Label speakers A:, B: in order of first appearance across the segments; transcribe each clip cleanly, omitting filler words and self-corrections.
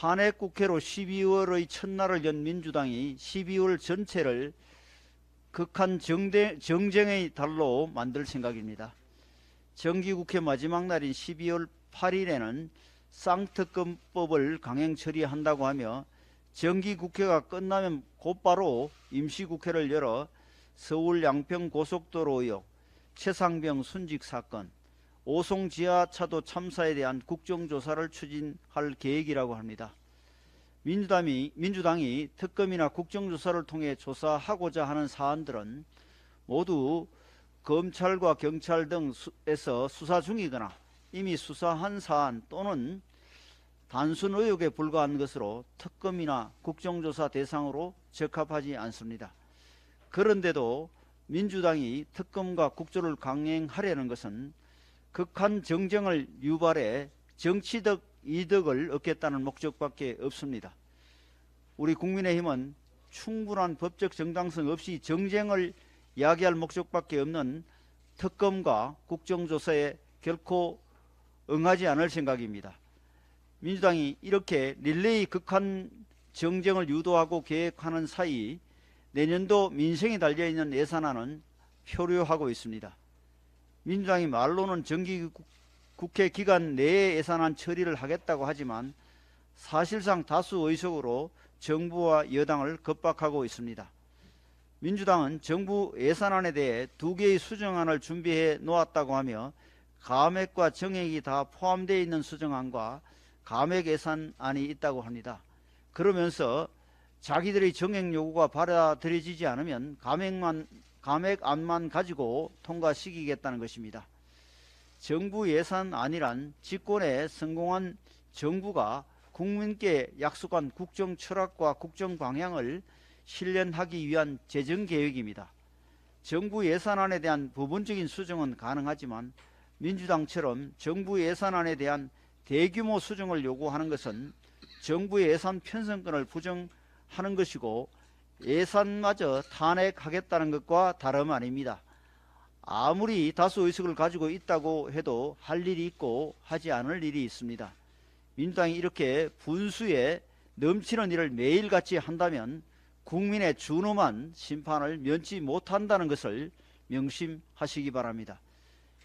A: 탄핵국회로 12월의 첫날을 연 민주당이 12월 전체를 극한 정쟁의 달로 만들 생각입니다. 정기국회 마지막 날인 12월 8일에는 쌍특검법을 강행 처리한다고 하며 정기국회가 끝나면 곧바로 임시국회를 열어 서울 양평 고속도로 의혹, 최상병 순직 사건, 오송 지하차도 참사에 대한 국정조사를 추진할 계획이라고 합니다. 민주당이 특검이나 국정조사를 통해 조사하고자 하는 사안들은 모두 검찰과 경찰 등에서 수사 중이거나 이미 수사한 사안 또는 단순 의혹에 불과한 것으로 특검이나 국정조사 대상으로 적합하지 않습니다. 그런데도 민주당이 특검과 국조를 강행하려는 것은 극한 정쟁을 유발해 정치적 이득을 얻겠다는 목적밖에 없습니다. 우리 국민의힘은 충분한 법적 정당성 없이 정쟁을 야기할 목적밖에 없는 특검과 국정조사에 결코 응하지 않을 생각입니다. 민주당이 이렇게 릴레이 극한 정쟁을 유도하고 계획하는 사이 내년도 민생이 달려있는 예산안은 표류하고 있습니다. 민주당이 말로는 정기국회 기간 내에 예산안 처리를 하겠다고 하지만 사실상 다수 의석으로 정부와 여당을 겁박하고 있습니다. 민주당은 정부 예산안에 대해 2개의 수정안을 준비해 놓았다고 하며 감액과 정액이 다 포함되어 있는 수정안과 감액 예산안이 있다고 합니다. 그러면서 자기들의 정액 요구가 받아들여지지 않으면 감액안만 가지고 통과시키겠다는 것입니다. 정부 예산안이란 집권에 성공한 정부가 국민께 약속한 국정 철학과 국정 방향을 실현하기 위한 재정계획입니다. 정부 예산안에 대한 부분적인 수정은 가능하지만 민주당처럼 정부 예산안에 대한 대규모 수정을 요구하는 것은 정부의 예산 편성권을 부정하는 것이고 예산마저 탄핵하겠다는 것과 다름 아닙니다. 아무리 다수 의석을 가지고 있다고 해도 할 일이 있고 하지 않을 일이 있습니다. 민주당이 이렇게 분수에 넘치는 일을 매일같이 한다면 국민의 준엄한 심판을 면치 못한다는 것을 명심하시기 바랍니다.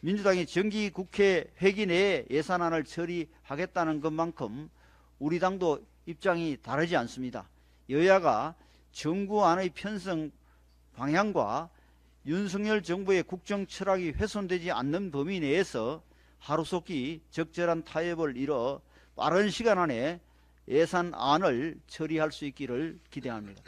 A: 민주당이 정기국회 회기 내에 예산안을 처리하겠다는 것만큼 우리 당도 입장이 다르지 않습니다. 여야가 정부안의 편성 방향과 윤석열 정부의 국정 철학이 훼손되지 않는 범위 내에서 하루속히 적절한 타협을 이뤄 빠른 시간 안에 예산안을 처리할 수 있기를 기대합니다.